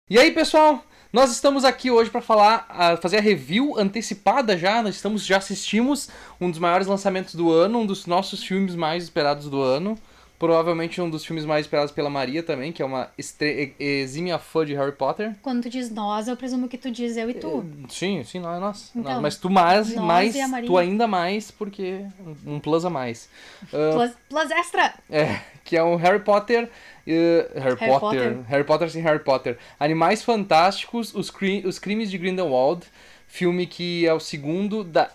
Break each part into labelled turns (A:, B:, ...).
A: E aí, pessoal, nós estamos aqui hoje para fazer a review antecipada já. Já assistimos um dos maiores lançamentos do ano, um dos nossos filmes mais esperados do ano. Provavelmente um dos filmes mais esperados pela Maria também, que é uma exímia fã de Harry Potter.
B: Quando tu diz nós, eu presumo que tu diz eu e tu.
A: Sim, não é nós.
B: Então,
A: Mas tu mais,
B: nós e a Maria.
A: tu ainda mais, porque um plus a mais.
B: Plus extra!
A: Que é um Harry Potter. Harry Potter sem Harry Potter. Animais Fantásticos, os Crimes de Grindelwald. Filme que é o segundo da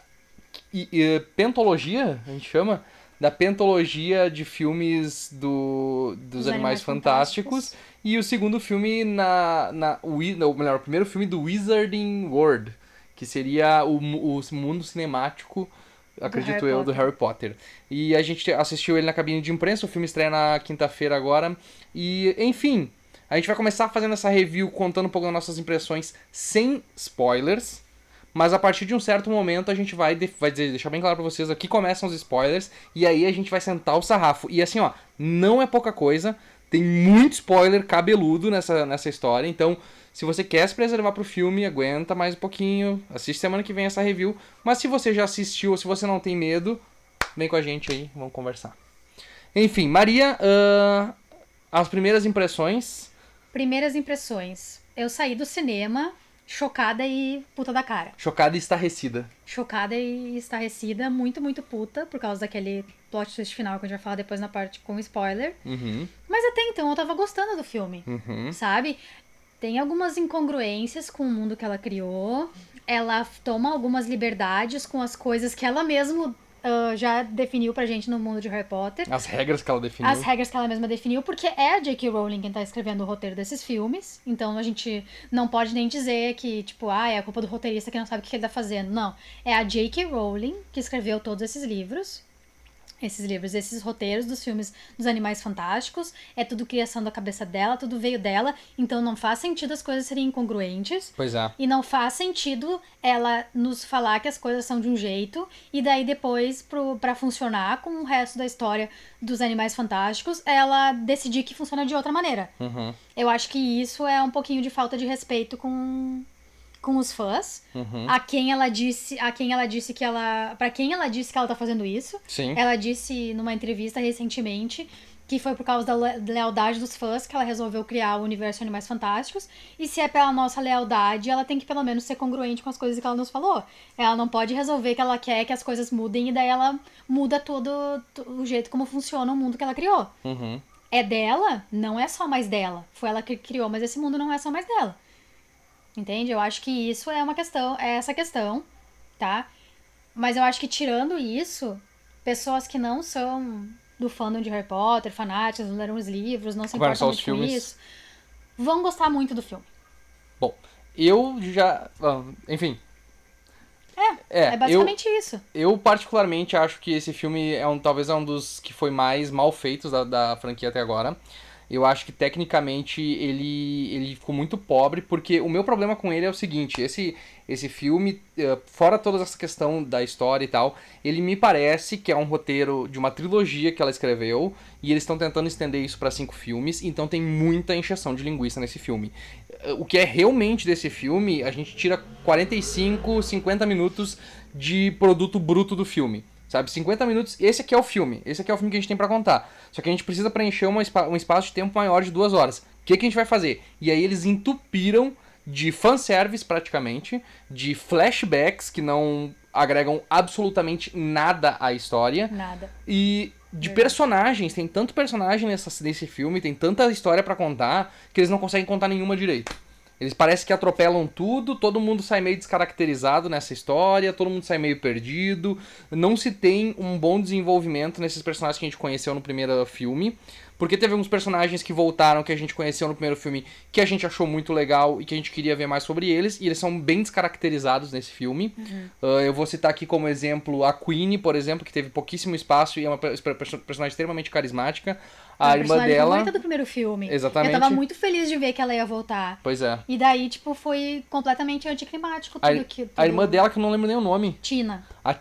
A: pentologia, a gente chama? Da pentologia de filmes dos Animais Fantásticos. E o segundo filme o primeiro filme do Wizarding World, que seria o mundo cinemático, acredito eu, do Harry Potter. E a gente assistiu ele na cabine de imprensa, o filme estreia na quinta-feira agora. E, enfim, a gente vai começar fazendo essa review, contando um pouco das nossas impressões, sem spoilers. Mas a partir de um certo momento a gente vai deixar bem claro pra vocês, aqui começam os spoilers, e aí a gente vai sentar o sarrafo. E assim, ó, não é pouca coisa, tem muito spoiler cabeludo nessa história, então se você quer se preservar pro filme, aguenta mais um pouquinho, assiste semana que vem essa review. Mas se você já assistiu ou se você não tem medo, vem com a gente aí, vamos conversar. Enfim, Maria, as primeiras impressões.
B: Primeiras impressões. Eu saí do cinema chocada e puta da cara.
A: Chocada e estarrecida.
B: Chocada e estarrecida, muito, muito puta, por causa daquele plot twist final que a gente vai falar depois na parte com spoiler.
A: Uhum.
B: Mas até então eu tava gostando do filme, sabe? Tem algumas incongruências com o mundo que ela criou. Ela toma algumas liberdades com as coisas que ela mesma já definiu pra gente no mundo de Harry Potter.
A: As regras que ela definiu.
B: As regras que ela mesma definiu, porque é a J.K. Rowling quem tá escrevendo o roteiro desses filmes. Então a gente não pode nem dizer que, tipo, é a culpa do roteirista que não sabe o que ele tá fazendo. Não. É a J.K. Rowling que escreveu todos esses livros. Esses roteiros dos filmes dos Animais Fantásticos, é tudo criação da cabeça dela, tudo veio dela, então não faz sentido as coisas serem incongruentes.
A: Pois é.
B: E não faz sentido ela nos falar que as coisas são de um jeito, e daí depois, pra funcionar com o resto da história dos Animais Fantásticos, ela decidir que funciona de outra maneira.
A: Uhum.
B: Eu acho que isso é um pouquinho de falta de respeito com os fãs, a quem ela disse que ela, para quem ela disse que ela tá fazendo isso.
A: Sim.
B: Ela disse numa entrevista recentemente que foi por causa da lealdade dos fãs que ela resolveu criar o universo de Animais Fantásticos, e se é pela nossa lealdade, ela tem que pelo menos ser congruente com as coisas que ela nos falou. Ela não pode resolver que ela quer que as coisas mudem e daí ela muda todo o jeito como funciona o mundo que ela criou. É dela, não é só mais dela. Foi ela que criou, mas esse mundo não é só mais dela. Entende? Eu acho que isso é essa questão, tá? Mas eu acho que tirando isso, pessoas que não são do fandom de Harry Potter, fanáticos, não leram os livros, não se importam muito com isso, vão gostar muito do filme.
A: Bom, eu já... Enfim.
B: É basicamente isso.
A: Eu particularmente acho que esse filme talvez é um dos que foi mais mal feitos da franquia até agora. Eu acho que tecnicamente ele ficou muito pobre, porque o meu problema com ele é o seguinte, esse filme, fora toda essa questão da história e tal, ele me parece que é um roteiro de uma trilogia que ela escreveu, e eles estão tentando estender isso para 5 filmes, então tem muita encheção de linguiça nesse filme. O que é realmente desse filme, a gente tira 45, 50 minutos de produto bruto do filme. Sabe, 50 minutos, esse aqui é o filme. Esse aqui é o filme que a gente tem pra contar. Só que a gente precisa preencher um espaço de tempo maior de 2 horas. O que a gente vai fazer? E aí eles entupiram de fanservice praticamente, de flashbacks que não agregam absolutamente nada à história.
B: Nada.
A: E de personagens, tem tanto personagem nesse filme, tem tanta história pra contar, que eles não conseguem contar nenhuma direito. Eles parecem que atropelam tudo, todo mundo sai meio descaracterizado nessa história, todo mundo sai meio perdido, não se tem um bom desenvolvimento nesses personagens que a gente conheceu no primeiro filme, porque teve alguns personagens que voltaram, que a gente conheceu no primeiro filme, que a gente achou muito legal e que a gente queria ver mais sobre eles, e eles são bem descaracterizados nesse filme. Eu vou citar aqui como exemplo a Queenie, por exemplo, que teve pouquíssimo espaço e é uma personagem extremamente carismática. A irmã dela...
B: favorita do primeiro filme.
A: Exatamente.
B: Eu tava muito feliz de ver que ela ia voltar.
A: Pois é.
B: E daí, tipo, foi completamente anticlimático tudo.
A: A irmã dela, que eu não lembro nem o nome.
B: Tina.
A: A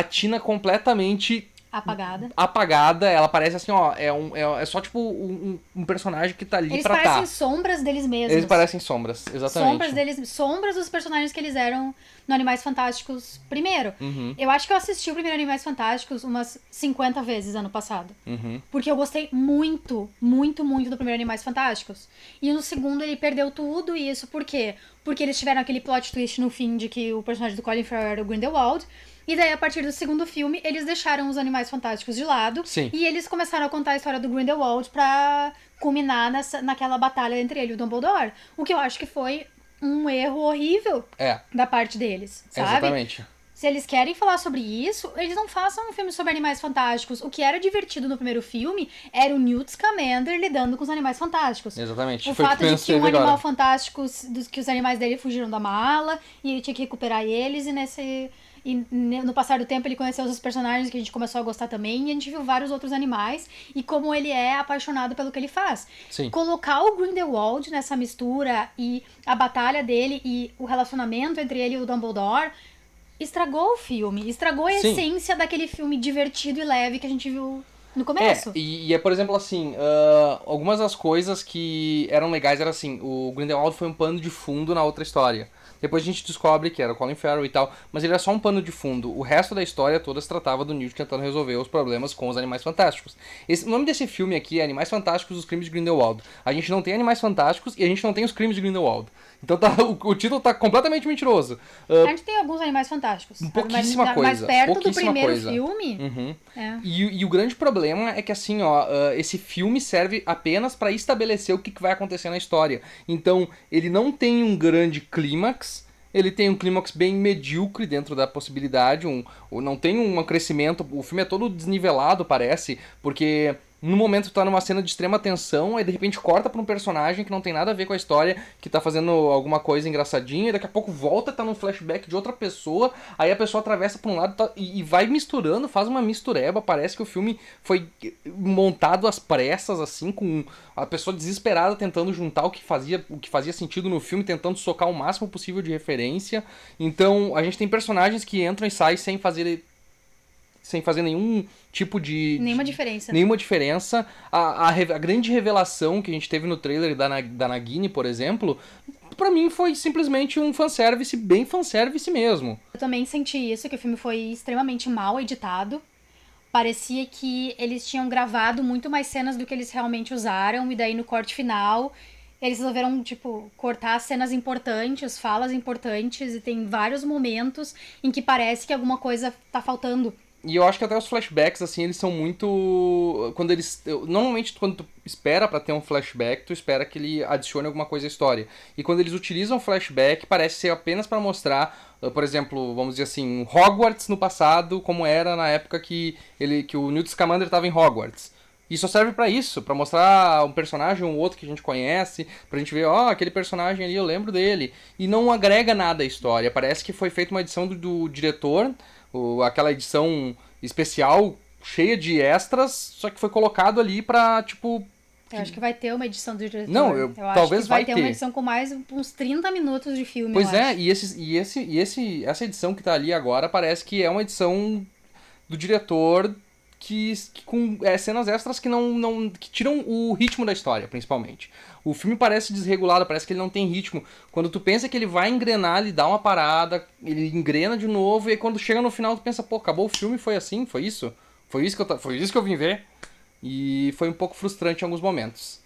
A: Tina completamente
B: apagada.
A: Ela parece assim, ó, é só tipo um personagem que tá ali
B: Eles
A: pra
B: parecem sombras deles mesmos.
A: Eles parecem sombras, exatamente.
B: Sombras dos personagens que eles eram no Animais Fantásticos primeiro. Eu acho que eu assisti o primeiro Animais Fantásticos umas 50 vezes ano passado. Porque eu gostei muito, muito, muito do primeiro Animais Fantásticos. E no segundo ele perdeu tudo isso, por quê? Porque eles tiveram aquele plot twist no fim de que o personagem do Colin Farrell era o Grindelwald. E daí, a partir do segundo filme, eles deixaram os Animais Fantásticos de lado.
A: Sim.
B: E eles começaram a contar a história do Grindelwald pra culminar naquela batalha entre ele e o Dumbledore. O que eu acho que foi um erro horrível da parte deles, sabe?
A: Exatamente.
B: Se eles querem falar sobre isso, eles não façam um filme sobre animais fantásticos. O que era divertido no primeiro filme era o Newt Scamander lidando com os animais fantásticos.
A: Exatamente.
B: O fato de que um animal fantástico, que os animais dele fugiram da mala e ele tinha que recuperar eles e no passar do tempo ele conheceu os personagens que a gente começou a gostar também, e a gente viu vários outros animais e como ele é apaixonado pelo que ele faz.
A: Sim.
B: Colocar o Grindelwald nessa mistura e a batalha dele e o relacionamento entre ele e o Dumbledore estragou o filme, estragou a essência daquele filme divertido e leve que a gente viu no começo.
A: E por exemplo, assim, algumas das coisas que eram legais era assim, o Grindelwald foi um pano de fundo na outra história. Depois a gente descobre que era o Colin Farrell e tal, mas ele era só um pano de fundo. O resto da história toda se tratava do Newt tentando resolver os problemas com os Animais Fantásticos. O nome desse filme aqui é Animais Fantásticos, os Crimes de Grindelwald. A gente não tem Animais Fantásticos e a gente não tem os Crimes de Grindelwald. Então o título tá completamente mentiroso.
B: A gente tem alguns Animais Fantásticos.
A: Pouquíssima coisa.
B: Mas perto do
A: pouquíssima
B: primeiro
A: coisa.
B: filme...
A: E o grande problema é que assim, ó, esse filme serve apenas pra estabelecer o que vai acontecer na história. Então, ele não tem um grande clímax, ele tem um clímax bem medíocre dentro da possibilidade, não tem um crescimento, o filme é todo desnivelado, parece, porque no momento tá numa cena de extrema tensão, aí de repente corta pra um personagem que não tem nada a ver com a história, que tá fazendo alguma coisa engraçadinha, e daqui a pouco volta, tá num flashback de outra pessoa, aí a pessoa atravessa pra um lado e vai misturando, faz uma mistureba, parece que o filme foi montado às pressas, assim, com a pessoa desesperada tentando juntar o que fazia sentido no filme, tentando socar o máximo possível de referência. Então, a gente tem personagens que entram e saem sem fazer nenhum tipo de...
B: Nenhuma diferença.
A: Nenhuma diferença. A grande revelação que a gente teve no trailer da Nagini, por exemplo, pra mim foi simplesmente um fanservice, bem fanservice mesmo.
B: Eu também senti isso, que o filme foi extremamente mal editado. Parecia que eles tinham gravado muito mais cenas do que eles realmente usaram, e daí no corte final... Eles resolveram, cortar cenas importantes, falas importantes, e tem vários momentos em que parece que alguma coisa tá faltando.
A: E eu acho que até os flashbacks, assim, eles são muito... Normalmente, quando tu espera pra ter um flashback, tu espera que ele adicione alguma coisa à história. E quando eles utilizam flashback, parece ser apenas pra mostrar, por exemplo, vamos dizer assim, Hogwarts no passado, como era na época que o Newt Scamander estava em Hogwarts. E só serve pra isso, pra mostrar um personagem ou outro que a gente conhece, pra gente ver, aquele personagem ali, eu lembro dele. E não agrega nada à história. Parece que foi feita uma edição do diretor, aquela edição especial, cheia de extras, só que foi colocado ali pra,
B: Eu acho que vai ter uma edição do diretor.
A: Não,
B: eu
A: talvez
B: acho que vai ter
A: ter
B: uma edição com mais uns 30 minutos de filme,
A: Pois é, essa edição que tá ali agora parece que é uma edição do diretor... Que com cenas extras que que tiram o ritmo da história, principalmente. O filme parece desregulado, parece que ele não tem ritmo. Quando tu pensa que ele vai engrenar, ele dá uma parada, ele engrena de novo, e aí quando chega no final tu pensa, acabou o filme, foi assim, foi isso? Foi isso que eu vim ver? E foi um pouco frustrante em alguns momentos.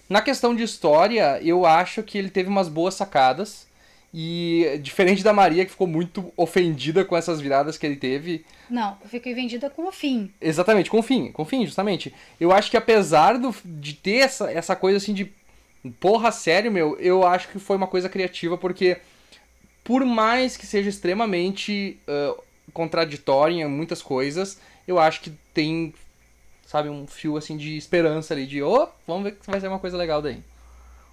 A: Na questão de história, eu acho que ele teve umas boas sacadas, e diferente da Maria, que ficou muito ofendida com essas viradas que ele teve...
B: Não, eu fiquei vendida com o fim.
A: Exatamente, com o fim, justamente. Eu acho que apesar de ter essa coisa assim de... Porra, sério, meu, eu acho que foi uma coisa criativa, porque por mais que seja extremamente contraditório em muitas coisas, eu acho que tem, sabe, um fio assim de esperança ali, de vamos ver que vai ser uma coisa legal daí.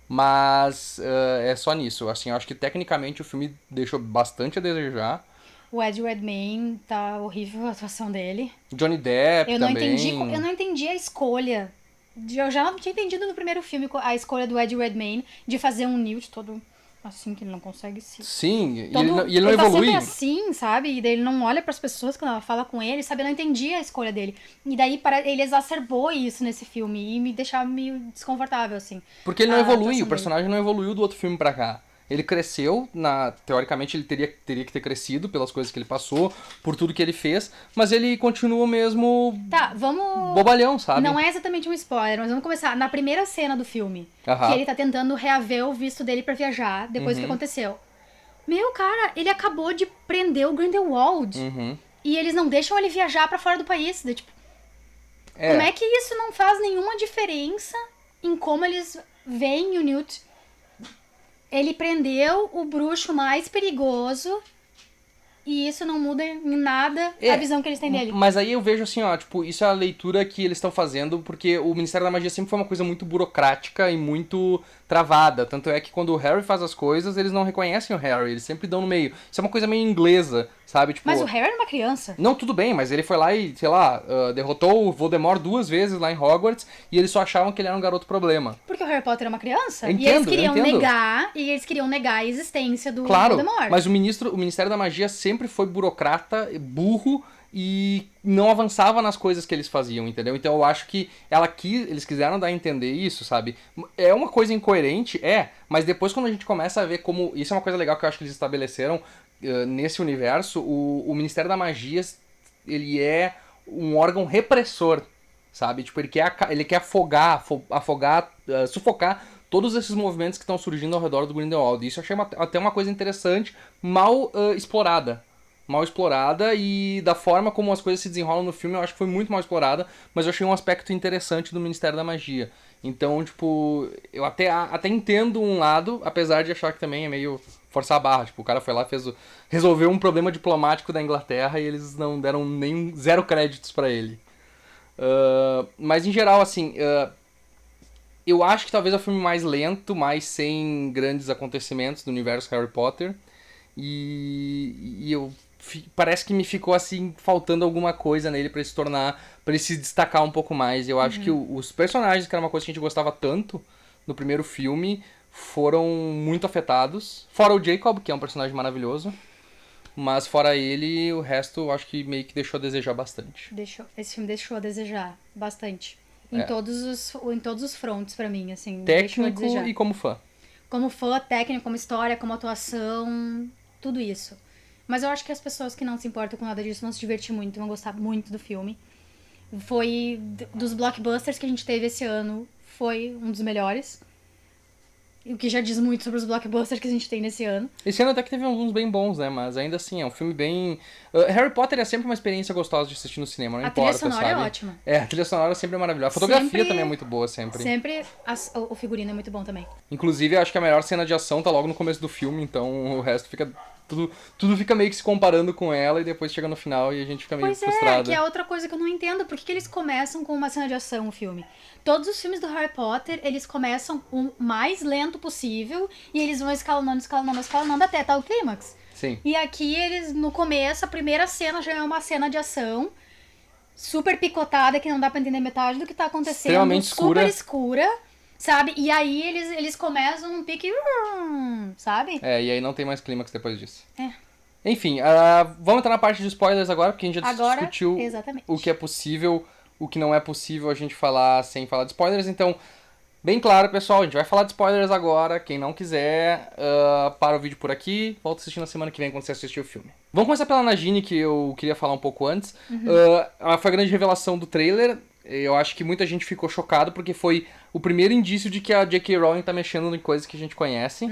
A: Mas é só nisso, assim, eu acho que tecnicamente o filme deixou bastante a desejar.
B: O Ed Redmayne, tá horrível a atuação dele.
A: Johnny Depp
B: eu não
A: também.
B: Eu não entendi a escolha. Eu já não tinha entendido no primeiro filme a escolha do Ed Redmayne de fazer um Newt todo assim que ele não consegue se...
A: Sim, e
B: Todo...
A: ele não
B: tá
A: evolui.
B: sempre assim, sabe? E daí ele não olha pras pessoas quando ela fala com ele, sabe? Eu não entendi a escolha dele. E daí ele exacerbou isso nesse filme e me deixava meio desconfortável, assim.
A: Porque ele não
B: A
A: evolui,
B: atuação
A: o personagem não evoluiu do outro filme pra cá. Ele cresceu, teoricamente ele teria que ter crescido pelas coisas que ele passou, por tudo que ele fez, mas ele continua o mesmo
B: Tá, vamos...
A: bobalhão, sabe?
B: Não é exatamente um spoiler, mas vamos começar. Na primeira cena do filme,
A: Aham.
B: que ele tá tentando reaver o visto dele pra viajar, depois do que aconteceu. Meu, cara, ele acabou de prender o Grindelwald.
A: Uhum.
B: E eles não deixam ele viajar pra fora do país. Daí, tipo,
A: É.
B: como é que isso não faz nenhuma diferença em como eles veem o Newt? Ele prendeu o bruxo mais perigoso e isso não muda em nada a visão que eles têm dele.
A: Mas aí eu vejo assim, ó, tipo, isso é a leitura que eles estão fazendo, porque o Ministério da Magia sempre foi uma coisa muito burocrática e muito travada. Tanto é que quando o Harry faz as coisas, eles não reconhecem o Harry, eles sempre dão no meio. Isso é uma coisa meio inglesa, sabe? Tipo,
B: Mas o Harry era uma criança.
A: não, tudo bem, mas ele foi lá e, sei lá, derrotou o Voldemort 2 vezes lá em Hogwarts e eles só achavam que ele era um garoto problema.
B: Porque o Harry Potter é uma criança.
A: Entendo,
B: e eles queriam
A: eu entendo.
B: negar a existência do
A: Claro,
B: Voldemort.
A: mas o Ministério da Magia sempre foi burocrata, burro e não avançava nas coisas que eles faziam, entendeu? Então eu acho que eles quiseram dar a entender isso, sabe? É uma coisa incoerente, mas depois quando a gente começa a ver como... Isso é uma coisa legal que eu acho que eles estabeleceram nesse universo, o Ministério da Magia, ele é um órgão repressor, sabe? Tipo, ele quer sufocar todos esses movimentos que estão surgindo ao redor do Grindelwald. Isso eu achei até uma coisa interessante, mal explorada. Mal explorada, e da forma como as coisas se desenrolam no filme eu acho que foi muito mal explorada, mas eu achei um aspecto interessante do Ministério da Magia. Então, tipo, eu até entendo um lado, apesar de achar que também é meio forçar a barra. Tipo, o cara foi lá, resolveu um problema diplomático da Inglaterra e eles não deram nem 0 créditos pra ele. Mas em geral, assim, eu acho que talvez é o filme mais lento, mais sem grandes acontecimentos do universo Harry Potter. E parece que me ficou assim, faltando alguma coisa nele pra ele se destacar um pouco mais. Eu acho que os personagens, que era uma coisa que a gente gostava tanto no primeiro filme, foram muito afetados. Fora o Jacob, que é um personagem maravilhoso. Mas fora ele, o resto eu acho que meio que deixou a desejar bastante.
B: Esse filme deixou a desejar bastante. Em todos os fronts pra mim, assim.
A: Técnico
B: deixou a desejar.
A: e como fã.
B: Como fã, técnico, como história, como atuação, tudo isso. Mas eu acho que as pessoas que não se importam com nada disso vão se divertir muito, vão gostar muito do filme. Dos blockbusters que a gente teve esse ano, foi um dos melhores. O que já diz muito sobre os blockbusters que a gente tem nesse ano.
A: Esse ano até que teve alguns bem bons, né? Mas ainda assim, é um filme bem... Harry Potter é sempre uma experiência gostosa de assistir no cinema, não importa, sabe?
B: A trilha sonora é ótima.
A: A trilha sonora sempre é maravilhosa. A fotografia também é muito boa, sempre.
B: O figurino é muito bom também.
A: Inclusive, eu acho que a melhor cena de ação tá logo no começo do filme, então o resto fica... Tudo fica meio que se comparando com ela e depois chega no final e a gente fica meio frustrado.
B: Que é outra coisa que eu não entendo. Por que eles começam com uma cena de ação, o filme? Todos os filmes do Harry Potter, eles começam o mais lento possível e eles vão escalonando até tal clímax.
A: Sim.
B: E aqui eles, no começo, a primeira cena já é uma cena de ação super picotada, que não dá pra entender metade do que tá acontecendo.
A: Extremamente
B: super escura, sabe? E aí eles começam um pique, sabe?
A: E aí não tem mais clímax depois disso.
B: É.
A: Enfim, vamos entrar na parte de spoilers agora, porque a gente já discutiu
B: exatamente.
A: o que é possível, o que não é possível a gente falar sem falar de spoilers. Então, bem claro, pessoal, a gente vai falar de spoilers agora. Quem não quiser, para o vídeo por aqui. Volta a assistir na semana que vem quando você assistir o filme. Vamos começar pela Nagini, que eu queria falar um pouco antes. Ela foi a grande revelação do trailer. Eu acho que muita gente ficou chocado porque foi o primeiro indício de que a J.K. Rowling tá mexendo em coisas que a gente conhece.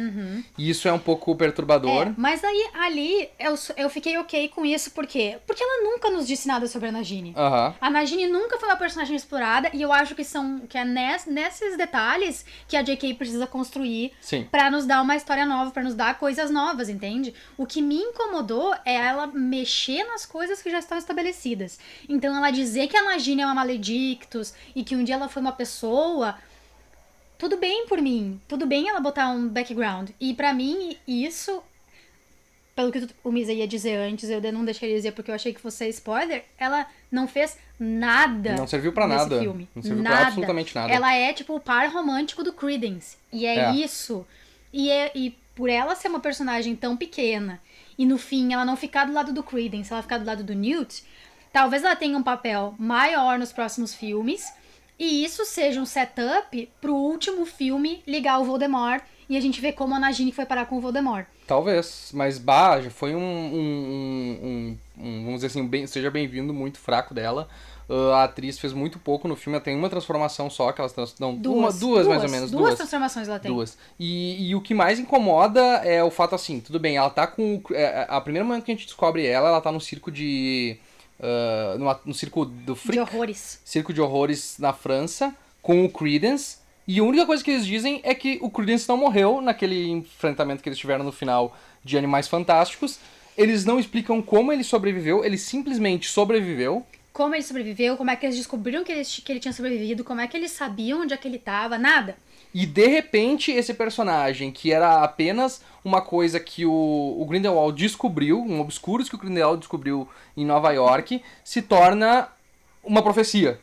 A: E isso é um pouco perturbador.
B: Mas aí, ali, eu fiquei ok com isso, por quê? Porque ela nunca nos disse nada sobre a Nagini. A Nagini nunca foi uma personagem explorada, e eu acho que é nesses detalhes que a J.K. precisa construir.
A: Sim.
B: Pra nos dar uma história nova, pra nos dar coisas novas, entende? O que me incomodou é ela mexer nas coisas que já estão estabelecidas. Então ela dizer que a Nagini é uma Maledictus e que um dia ela foi uma pessoa... Tudo bem por mim. Tudo bem ela botar um background. E pra mim, isso... Pelo que o Misa ia dizer antes, eu não deixaria dizer porque eu achei que fosse spoiler. Ela não fez nada.
A: Não serviu pra nada.
B: Filme.
A: Não serviu pra absolutamente nada.
B: Ela é tipo o par romântico do Credence. E é isso. E por ela ser uma personagem tão pequena e no fim ela não ficar do lado do Credence, ela ficar do lado do Newt, talvez ela tenha um papel maior nos próximos filmes e isso seja um setup pro último filme ligar o Voldemort e a gente ver como a Nagini foi parar com o Voldemort.
A: Talvez, mas já foi vamos dizer assim, seja bem-vindo, muito fraco dela. A atriz fez muito pouco no filme, ela tem uma transformação só, que elas duas mais ou menos.
B: Duas transformações ela tem.
A: Duas. E o que mais incomoda é o fato assim, tudo bem, ela tá com... a primeiro momento que a gente descobre ela tá no circo de... no circo do Frick.
B: De horrores.
A: Circo de horrores na França, com o Credence. E a única coisa que eles dizem é que o Credence não morreu naquele enfrentamento que eles tiveram no final de Animais Fantásticos. Eles não explicam como ele sobreviveu, ele simplesmente sobreviveu.
B: Como ele sobreviveu, como é que eles descobriram que ele tinha sobrevivido, como é que eles sabiam onde é que ele tava, nada.
A: E de repente esse personagem, que era apenas uma coisa que o Grindelwald descobriu, um obscuros que o Grindelwald descobriu em Nova York, se torna uma profecia.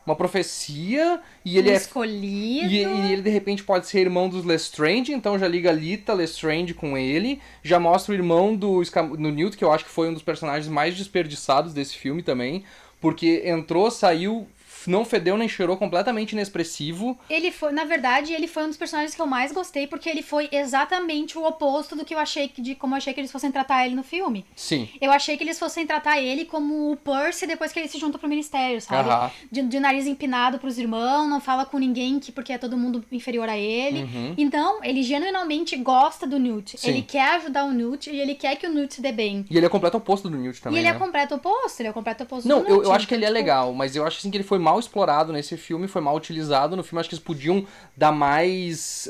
A: Uma profecia, e ele
B: escolhido.
A: E ele de repente pode ser irmão dos Lestrange, então já liga Lita Lestrange com ele. Já mostra o irmão do Newt, que eu acho que foi um dos personagens mais desperdiçados desse filme também. Porque entrou, saiu, não fedeu nem cheirou, completamente inexpressivo.
B: Ele foi, na verdade, ele foi um dos personagens que eu mais gostei, porque ele foi exatamente o oposto do que eu achei, de como eu achei que eles fossem tratar ele no filme.
A: Sim.
B: Eu achei que eles fossem tratar ele como o Percy depois que ele se junta pro Ministério, sabe? De nariz empinado pros irmãos, não fala com ninguém porque é todo mundo inferior a ele. Então, ele genuinamente gosta do Newt.
A: Sim.
B: Ele quer ajudar o Newt e ele quer que o Newt se dê bem.
A: E ele é completo oposto do Newt também,
B: E ele é completo oposto, do Newt.
A: Não, eu acho que ele é legal, mas eu acho assim que ele foi mal explorado nesse filme, foi mal utilizado no filme. Acho que eles podiam dar mais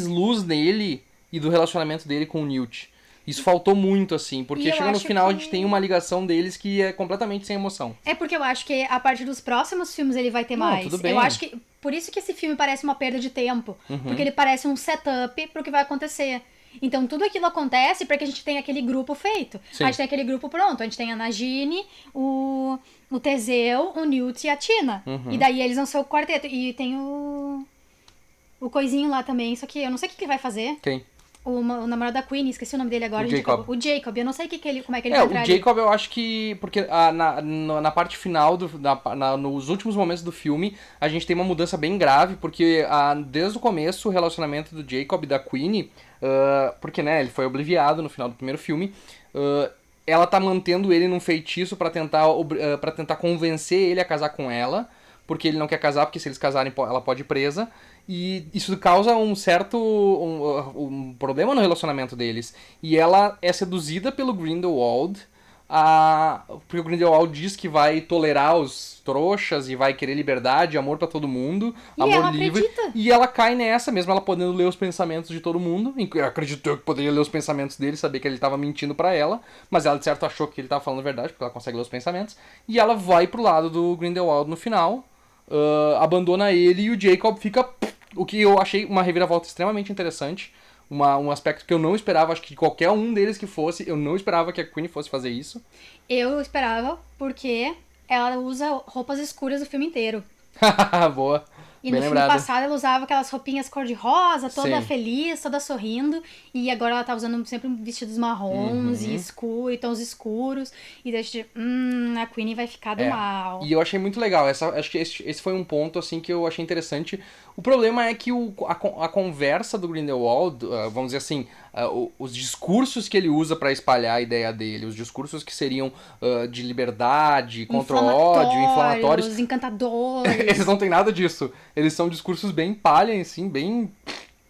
A: luz nele e do relacionamento dele com o Newt. Isso faltou muito, assim, porque chega no final a gente tem uma ligação deles que é completamente sem emoção.
B: É porque eu acho que a partir dos próximos filmes ele vai ter mais.
A: Tudo bem.
B: Eu acho que por isso que esse filme parece uma perda de tempo, porque ele parece um setup pro que vai acontecer. Então tudo aquilo acontece para que a gente tenha aquele grupo feito.
A: Sim.
B: A gente tem aquele grupo pronto. A gente tem a Nagini, o Teseu, o Newt e a Tina. E daí eles vão ser o quarteto. E tem o coisinho lá também, só que eu não sei o que ele vai fazer.
A: Quem?
B: O namorado da Queen, esqueci o nome dele agora.
A: O Jacob.
B: O Jacob, eu não sei como é que ele vai entrar
A: o Jacob eu acho que... Porque na parte final, nos últimos momentos do filme, a gente tem uma mudança bem grave, porque desde o começo o relacionamento do Jacob e da Queen, porque né, ele foi obliviado no final do primeiro filme, ela tá mantendo ele num feitiço pra tentar convencer ele a casar com ela, porque ele não quer casar, porque se eles casarem ela pode ir presa. E isso causa um certo um problema no relacionamento deles. E ela é seduzida pelo Grindelwald, porque o Grindelwald diz que vai tolerar os trouxas e vai querer liberdade, amor pra todo mundo,
B: e
A: amor
B: ela
A: livre.
B: Acredita.
A: E ela cai nessa, mesmo ela podendo ler os pensamentos de todo mundo. Acreditou que poderia ler os pensamentos dele, saber que ele tava mentindo pra ela, mas ela de certo achou que ele tava falando a verdade, porque ela consegue ler os pensamentos. E ela vai pro lado do Grindelwald no final, abandona ele e o Jacob fica... O que eu achei uma reviravolta extremamente interessante. Um aspecto que eu não esperava, acho que qualquer um deles que fosse, eu não esperava que a Queen fosse fazer isso.
B: Eu esperava, porque ela usa roupas escuras o filme inteiro.
A: Boa.
B: E
A: bem
B: no
A: lembrado.
B: filme passado ela usava aquelas roupinhas cor-de-rosa, toda
A: Sim.
B: feliz, toda sorrindo. E agora ela tá usando sempre vestidos marrons e escuros, e tons escuros. E deixa a Queen vai ficar do mal.
A: E eu achei muito legal. Acho que esse foi um ponto assim que eu achei interessante. O problema é que a conversa do Grindelwald, vamos dizer assim, os discursos que ele usa pra espalhar a ideia dele, os discursos que seriam de liberdade, contra o ódio, inflamatórios,
B: encantadores.
A: eles não têm nada disso. Eles são discursos bem palha, assim, bem...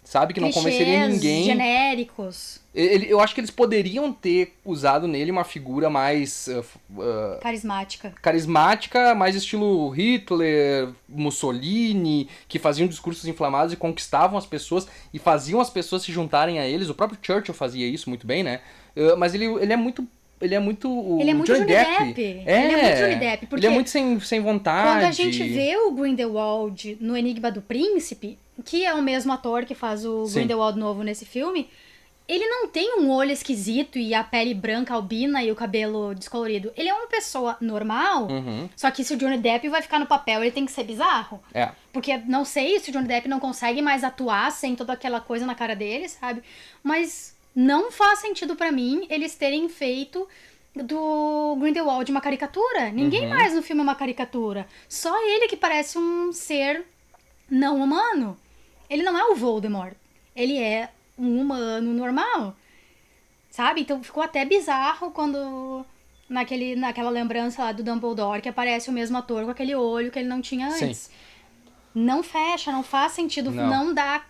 A: Sabe, que não convenceria ninguém.
B: Genéricos.
A: Eu acho que eles poderiam ter usado nele uma figura mais... carismática, mais estilo Hitler, Mussolini, que faziam discursos inflamados e conquistavam as pessoas e faziam as pessoas se juntarem a eles. O próprio Churchill fazia isso muito bem, né? Mas ele é muito... Ele é muito
B: Johnny Depp. Ele é muito Johnny Depp. Porque
A: ele é muito sem vontade.
B: Quando a gente vê o Grindelwald no Enigma do Príncipe, que é o mesmo ator que faz o Grindelwald novo nesse filme, Ele não tem um olho esquisito e a pele branca albina e o cabelo descolorido. Ele é uma pessoa normal, só que se o Johnny Depp vai ficar no papel, ele tem que ser bizarro. Porque não sei se o Johnny Depp não consegue mais atuar sem toda aquela coisa na cara dele, sabe? Mas não faz sentido pra mim eles terem feito do Grindelwald uma caricatura. Ninguém mais no filme é uma caricatura. Só ele que parece um ser não humano. Ele não é o Voldemort. Ele é um humano normal, sabe? Então ficou até bizarro quando naquela lembrança lá do Dumbledore que aparece o mesmo ator com aquele olho que ele não tinha antes.
A: Sim.
B: Não fecha, não faz sentido, não dá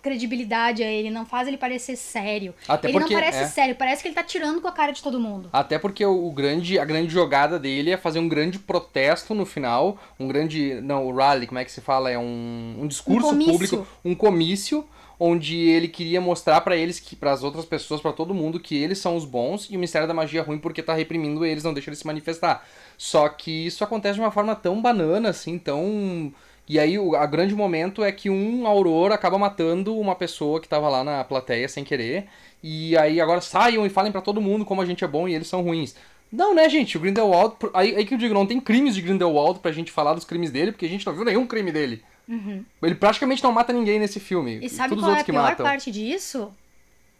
B: credibilidade a ele, não faz ele parecer sério.
A: Até
B: ele
A: porque,
B: não parece sério, parece que ele tá tirando com a cara de todo mundo.
A: Até porque a grande jogada dele é fazer um grande protesto no final, o rally, como é que se fala? É um discurso público, um comício, onde ele queria mostrar pra eles, para as outras pessoas, pra todo mundo, que eles são os bons e o Ministério da Magia é ruim porque tá reprimindo eles, não deixa eles se manifestar. Só que isso acontece de uma forma tão banana, assim, tão... E aí o grande momento é que um auror acaba matando uma pessoa que tava lá na plateia sem querer, e aí agora saiam e falem pra todo mundo como a gente é bom e eles são ruins. Não, né, gente? O Grindelwald... Aí que eu digo, não tem crimes de Grindelwald pra gente falar dos crimes dele, porque a gente não viu nenhum crime dele. Ele praticamente não mata ninguém nesse filme.
B: E sabe
A: Todos
B: qual
A: os
B: é
A: outros
B: a pior
A: matam.
B: parte disso?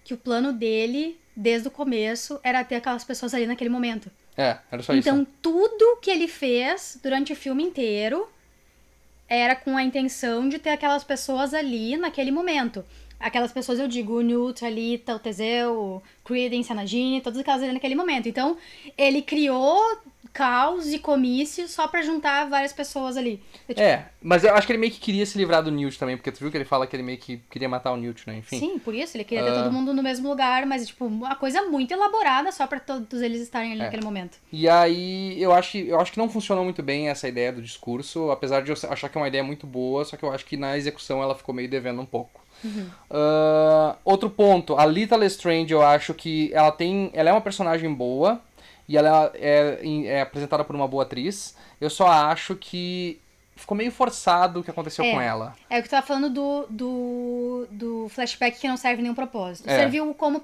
B: Que o plano dele, desde o começo, era ter aquelas pessoas ali naquele momento.
A: Era só isso.
B: Então, tudo que ele fez durante o filme inteiro era com a intenção de ter aquelas pessoas ali naquele momento. Aquelas pessoas, eu digo, o Newt, a Lita, o Teseu, o Credence, a Nagini, todas aquelas ali naquele momento. Então, ele criou caos e comícios só pra juntar várias pessoas ali.
A: Mas eu acho que ele meio que queria se livrar do Newt também, porque tu viu que ele fala que ele meio que queria matar o Newt, né? Enfim.
B: Sim, por isso, ele queria ter todo mundo no mesmo lugar, mas, tipo, uma coisa muito elaborada só pra todos eles estarem ali naquele momento.
A: E aí, eu acho que não funcionou muito bem essa ideia do discurso, apesar de eu achar que é uma ideia muito boa, só que eu acho que na execução ela ficou meio devendo um pouco. Outro ponto, a Lita Lestrange, eu acho que ela é uma personagem boa e ela é apresentada por uma boa atriz. Eu só acho que ficou meio forçado o que aconteceu com ela.
B: É o que tu tava falando do flashback que não serve nenhum propósito. Serviu como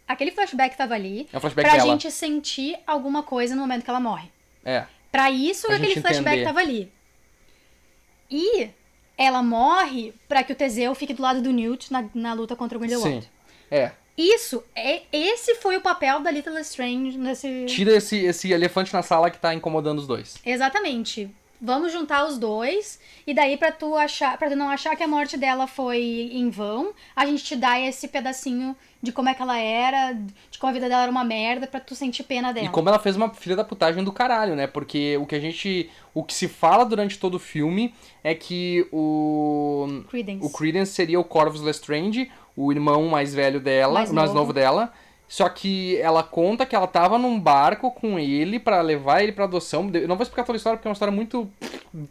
B: aquele flashback tava ali
A: É um flashback
B: pra
A: dela.
B: gente sentir alguma coisa no momento que ela morre. Pra isso
A: Pra
B: aquele
A: gente
B: flashback
A: entender.
B: tava ali. E ela morre pra que o Teseu fique do lado do Newt na luta contra o Grindelwald.
A: Sim.
B: Esse foi o papel da Lita Lestrange nesse...
A: Tira esse elefante na sala que tá incomodando os dois.
B: Exatamente. Vamos juntar os dois, e daí pra tu não achar que a morte dela foi em vão, a gente te dá esse pedacinho de como é que ela era, de como a vida dela era uma merda, pra tu sentir pena dela.
A: E como ela fez uma filha da putagem do caralho, né? Porque o que se fala durante todo o filme é que o Credence seria o Corvus Lestrange, o irmão mais velho dela, o mais novo dela. Só que ela conta que ela tava num barco com ele pra levar ele pra adoção. Eu não vou explicar toda a história porque é uma história muito...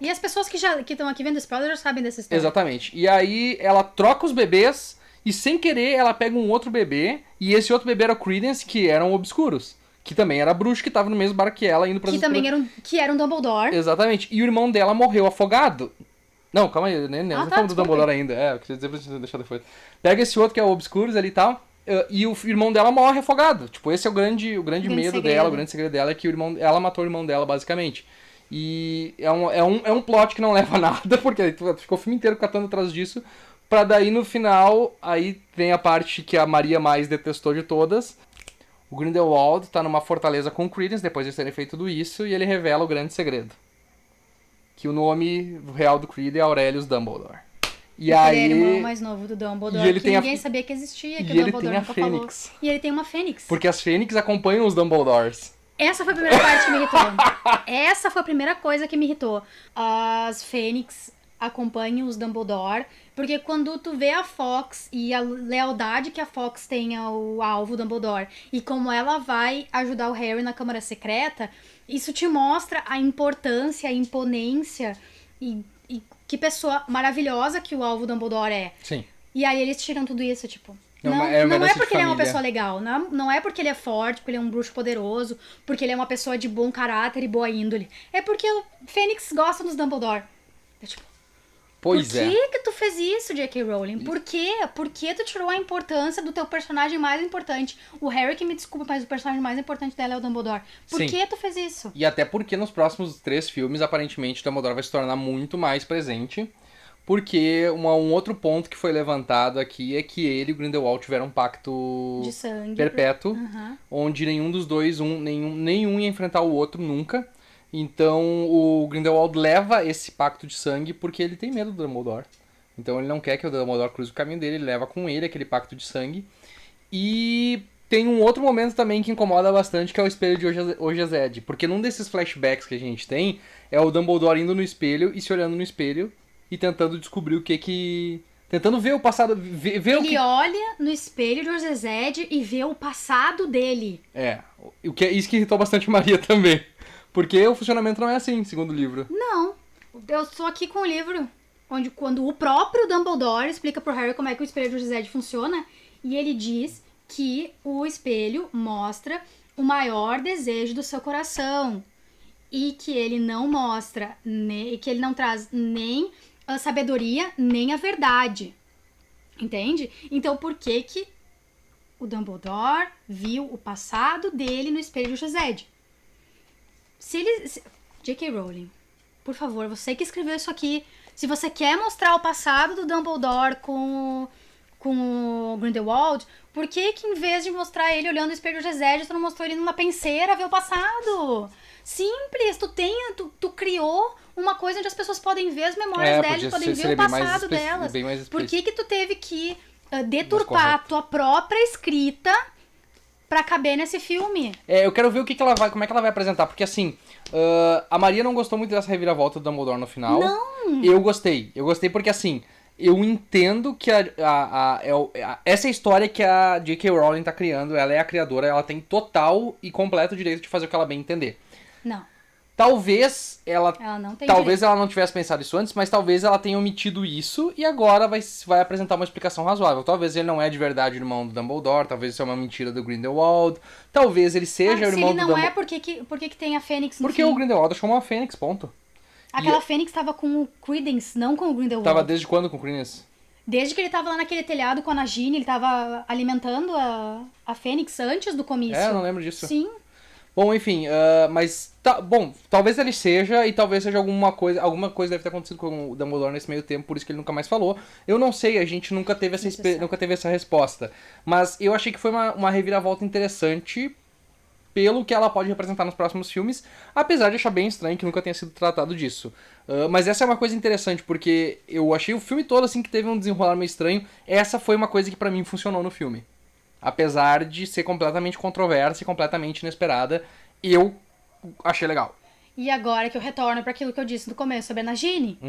B: E as pessoas que estão aqui vendo spoiler já sabem dessa história.
A: Exatamente. E aí ela troca os bebês e sem querer ela pega um outro bebê. E esse outro bebê era o Credence, que eram obscuros. Que também era bruxo, que tava no mesmo barco que ela, indo pra...
B: Que era um Dumbledore.
A: Exatamente. E o irmão dela morreu afogado. Não, calma aí, não falamos do Dumbledore ainda. Eu queria dizer pra gente deixar depois. Pega esse outro que é o Obscuros ali e tal. E o irmão dela morre afogado. Tipo, esse é o grande medo dela, o grande segredo dela é que ela matou o irmão dela, basicamente. E é um plot que não leva a nada, porque tu ficou o filme inteiro catando atrás disso, pra daí no final, aí vem a parte que a Maria mais detestou de todas. O Grindelwald tá numa fortaleza com o Credence, depois de terem feito tudo isso, e ele revela o grande segredo. Que o nome real do Creed é Aurelius Dumbledore.
B: E aí, ele é o irmão mais novo do Dumbledore, que ninguém sabia que existia, que o Dumbledore nunca falou. E ele tem uma Fênix.
A: Porque as Fênix acompanham os Dumbledores.
B: Essa foi a primeira parte que me irritou. Essa foi a primeira coisa que me irritou. As Fênix acompanham os Dumbledore, porque quando tu vê a Fox e a lealdade que a Fox tem ao alvo Dumbledore, e como ela vai ajudar o Harry na Câmara Secreta, isso te mostra a importância, a imponência e que pessoa maravilhosa que o alvo Dumbledore é.
A: Sim.
B: E aí eles tiram tudo isso, tipo...
A: Não
B: é porque ele é uma pessoa legal, não é porque ele é forte, porque ele é um bruxo poderoso, porque ele é uma pessoa de bom caráter e boa índole. É porque o Fênix gosta dos Dumbledore. É tipo...
A: Pois
B: Por que tu fez isso, J.K. Rowling? Por quê? Por que tu tirou a importância do teu personagem mais importante? O Harry, que me desculpa, mas o personagem mais importante dela é o Dumbledore. Por
A: Sim.
B: que tu fez isso?
A: E até porque nos próximos 3 filmes, aparentemente, o Dumbledore vai se tornar muito mais presente. Porque um outro ponto que foi levantado aqui é que ele e o Grindelwald tiveram um pacto
B: De sangue.
A: perpétuo,
B: Uhum.
A: onde nenhum dos dois, nenhum ia enfrentar o outro nunca. Então o Grindelwald leva esse pacto de sangue porque ele tem medo do Dumbledore. Então ele não quer que o Dumbledore cruze o caminho dele, ele leva com ele aquele pacto de sangue. E tem um outro momento também que incomoda bastante, que é o espelho de Ojazed. Porque num desses flashbacks que a gente tem, é o Dumbledore indo no espelho e se olhando no espelho e tentando descobrir o que... Tentando ver o passado, ver o
B: Ele
A: que...
B: olha no espelho de Ojazed e vê o passado dele.
A: O que é isso que irritou bastante Maria também. Porque o funcionamento não é assim, segundo o livro.
B: Não. Eu estou aqui com o livro onde quando o próprio Dumbledore explica pro Harry como é que o espelho de Ojazed funciona, e ele diz que o espelho mostra o maior desejo do seu coração e que ele não mostra, que ele não traz nem a sabedoria, nem a verdade. Entende? Então por que que o Dumbledore viu o passado dele no espelho de Ojazed? J.K. Rowling, por favor, você que escreveu isso aqui, se você quer mostrar o passado do Dumbledore com o Grindelwald, por que que em vez de mostrar ele olhando o espelho de Ojazed, tu não mostrou ele numa penseira ver o passado? Simples, tu criou uma coisa onde as pessoas podem ver as memórias delas, podem ver o passado delas. Por que que tu teve que deturpar a tua própria escrita pra caber nesse filme?
A: Eu quero ver como é que ela vai apresentar, porque assim, a Maria não gostou muito dessa reviravolta do Dumbledore no final.
B: Não!
A: Eu gostei porque assim, eu entendo que essa história que a J.K. Rowling tá criando, ela é a criadora, ela tem total e completo direito de fazer o que ela bem entender.
B: Não.
A: Talvez ela
B: não tem
A: talvez
B: direito.
A: ela não tivesse pensado isso antes, mas talvez ela tenha omitido isso e agora vai apresentar uma explicação razoável. Talvez ele não é de verdade irmão do Dumbledore, talvez isso é uma mentira do Grindelwald, talvez ele seja irmão do Dumbledore.
B: Se ele não é, por que tem a Fênix no
A: Porque
B: fim?
A: o Grindelwald achou uma Fênix, ponto.
B: Aquela Fênix tava com o Credence, não com o Grindelwald.
A: Tava desde quando com o Credence?
B: Desde que ele tava lá naquele telhado com a Nagini, ele tava alimentando a Fênix antes do comício.
A: Eu não lembro disso.
B: Sim.
A: Bom, enfim, mas talvez ele seja, e talvez seja alguma coisa deve ter acontecido com o Dumbledore nesse meio tempo, por isso que ele nunca mais falou. Eu não sei, a gente nunca teve essa resposta. Mas eu achei que foi uma reviravolta interessante pelo que ela pode representar nos próximos filmes, apesar de achar bem estranho que nunca tenha sido tratado disso. Mas essa é uma coisa interessante, porque eu achei o filme todo assim que teve um desenrolar meio estranho. Essa foi uma coisa que pra mim funcionou no filme. Apesar de ser completamente controversa e completamente inesperada, eu achei legal.
B: E agora que eu retorno para aquilo que eu disse no começo sobre a Nagini,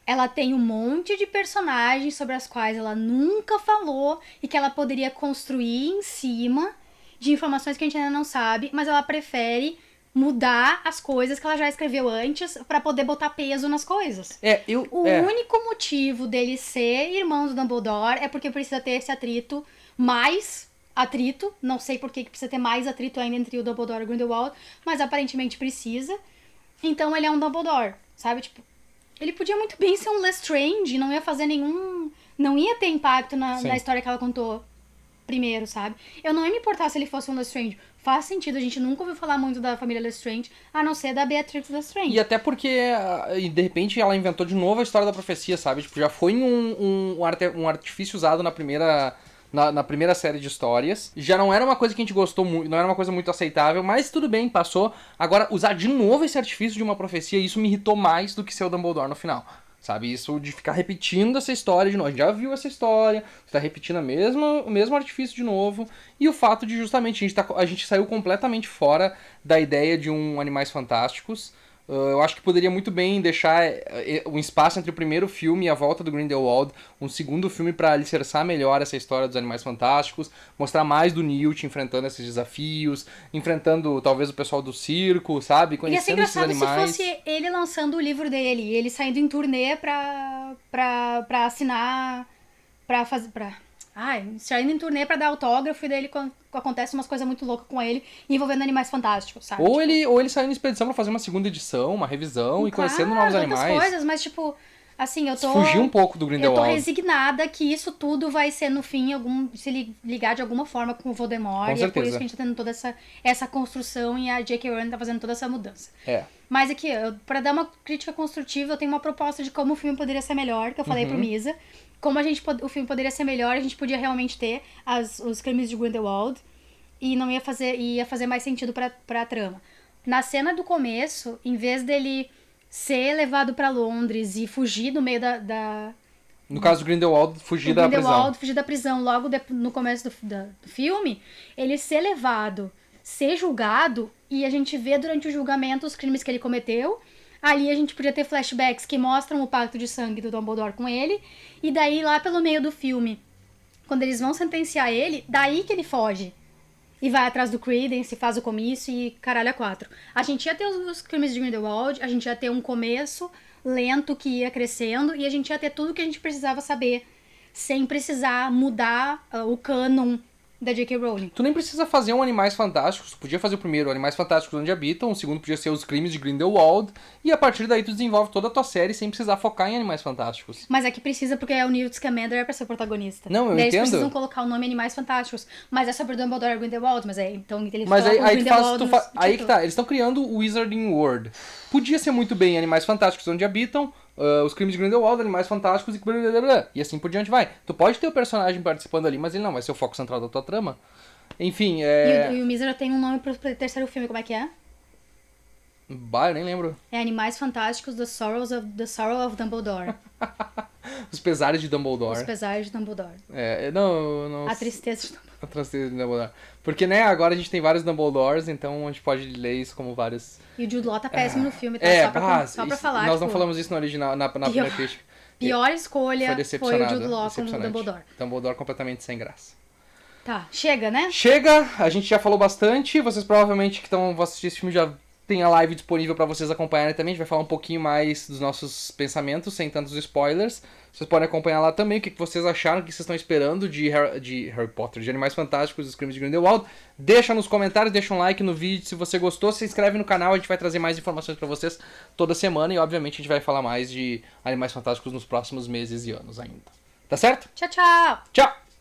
B: ela tem um monte de personagens sobre as quais ela nunca falou e que ela poderia construir em cima de informações que a gente ainda não sabe, mas ela prefere mudar as coisas que ela já escreveu antes para poder botar peso nas coisas. O único motivo dele ser irmão do Dumbledore é porque precisa ter esse atrito, não sei por que precisa ter mais atrito ainda entre o Dumbledore e o Grindelwald, mas aparentemente precisa. Então ele é um Dumbledore, sabe? Tipo, ele podia muito bem ser um Lestrange, não ia fazer não ia ter impacto na história que ela contou primeiro, sabe? Eu não ia me importar se ele fosse um Lestrange. Faz sentido, a gente nunca ouviu falar muito da família Lestrange, a não ser da Beatrix Lestrange.
A: E até porque, de repente, ela inventou de novo a história da profecia, sabe? Tipo, já foi um artifício usado na primeira série de histórias. Já não era uma coisa que a gente gostou muito, não era uma coisa muito aceitável, mas tudo bem, passou. Agora, usar de novo esse artifício de uma profecia, isso me irritou mais do que ser o Dumbledore no final. Sabe, isso de ficar repetindo essa história de novo. A gente já viu essa história, você tá repetindo o mesmo artifício de novo. E o fato de justamente a gente saiu completamente fora da ideia de Animais Fantásticos. Eu acho que poderia muito bem deixar um espaço entre o primeiro filme e a volta do Grindelwald, um segundo filme para alicerçar melhor essa história dos Animais Fantásticos, mostrar mais do Newt enfrentando esses desafios, enfrentando talvez o pessoal do circo, sabe? Conhecendo esses animais.
B: Ia ser engraçado se fosse ele lançando o livro dele, ele saindo em turnê pra assinar, saindo em turnê pra dar autógrafo, e daí acontece umas coisas muito loucas com ele, envolvendo Animais Fantásticos, sabe?
A: Ou ele saindo em expedição pra fazer uma segunda edição, uma revisão, e conhecendo novos animais.
B: Coisas, mas tipo, Assim, eu tô...
A: Fugir um pouco do
B: Eu tô
A: Grindelwald.
B: resignada que isso tudo vai ser, no fim, se ligar de alguma forma com o Voldemort.
A: Com
B: E é por
A: certeza.
B: isso que a gente tá tendo toda essa construção e a J.K. Rowling tá fazendo toda essa mudança.
A: É.
B: Mas aqui, pra dar uma crítica construtiva, eu tenho uma proposta de como o filme poderia ser melhor, que eu falei pro Misa. Como o filme poderia ser melhor, a gente podia realmente ter os crimes de Grindelwald e não ia fazer mais sentido pra trama. Na cena do começo, em vez dele ser levado pra Londres e fugir do meio
A: No caso do Grindelwald, fugir da prisão.
B: Grindelwald fugir da prisão logo no começo do filme, ele ser levado, ser julgado, e a gente vê durante o julgamento os crimes que ele cometeu. Ali a gente podia ter flashbacks que mostram o pacto de sangue do Dumbledore com ele, e daí lá pelo meio do filme, quando eles vão sentenciar ele, daí que ele foge. E vai atrás do Credence, faz o comício e caralho a quatro. A gente ia ter os crimes de Grindelwald, a gente ia ter um começo lento que ia crescendo, e a gente ia ter tudo que a gente precisava saber, sem precisar mudar o cânon da J.K. Rowling.
A: Tu nem precisa fazer um Animais Fantásticos. Tu podia fazer o primeiro, Animais Fantásticos Onde Habitam. O segundo podia ser Os Crimes de Grindelwald. E a partir daí tu desenvolve toda a tua série sem precisar focar em Animais Fantásticos.
B: Mas é que precisa, porque o Newt Scamander é pra ser o protagonista.
A: Não, eu
B: daí
A: entendo.
B: Eles precisam colocar o nome Animais Fantásticos. Mas é sobre Dumbledore e Grindelwald, mas então eles
A: Mas
B: colocam
A: aí
B: Grindelwald no
A: aí que
B: título.
A: tá, eles estão criando o Wizarding World. Podia ser muito bem Animais Fantásticos Onde Habitam, Os Crimes de Grindelwald, Animais Fantásticos e blá, blá, blá, e assim por diante vai. Tu pode ter o personagem participando ali, mas ele não vai ser o foco central da tua trama. Enfim,
B: E o Misa já tem um nome pro terceiro filme, como é que é?
A: Bah, eu nem lembro.
B: É Animais Fantásticos, The Sorrow of Dumbledore.
A: Os Pesares de Dumbledore.
B: Os Pesares de Dumbledore.
A: Não...
B: A Tristeza de Dumbledore.
A: A tristeza de Dumbledore. Porque, né, agora a gente tem vários Dumbledores, então a gente pode ler isso como vários...
B: E o Jude Law tá péssimo no filme, tá? Só pra falar,
A: Nós
B: tipo,
A: não falamos isso no original, na primeira crítica.
B: pior escolha foi o
A: decepcionado,
B: Jude Law como
A: decepcionante.
B: Dumbledore.
A: Dumbledore completamente sem graça.
B: Tá, chega, né?
A: Chega, a gente já falou bastante, vocês provavelmente que vão assistir esse filme já tem a live disponível pra vocês acompanharem também, a gente vai falar um pouquinho mais dos nossos pensamentos, sem tantos spoilers. Vocês podem acompanhar lá também o que vocês acharam, o que vocês estão esperando de Harry Potter, de Animais Fantásticos, Os Crimes de Grindelwald. Deixa nos comentários, deixa um like no vídeo se você gostou, se inscreve no canal, a gente vai trazer mais informações pra vocês toda semana e obviamente a gente vai falar mais de Animais Fantásticos nos próximos meses e anos ainda. Tá certo?
B: Tchau, tchau!
A: Tchau!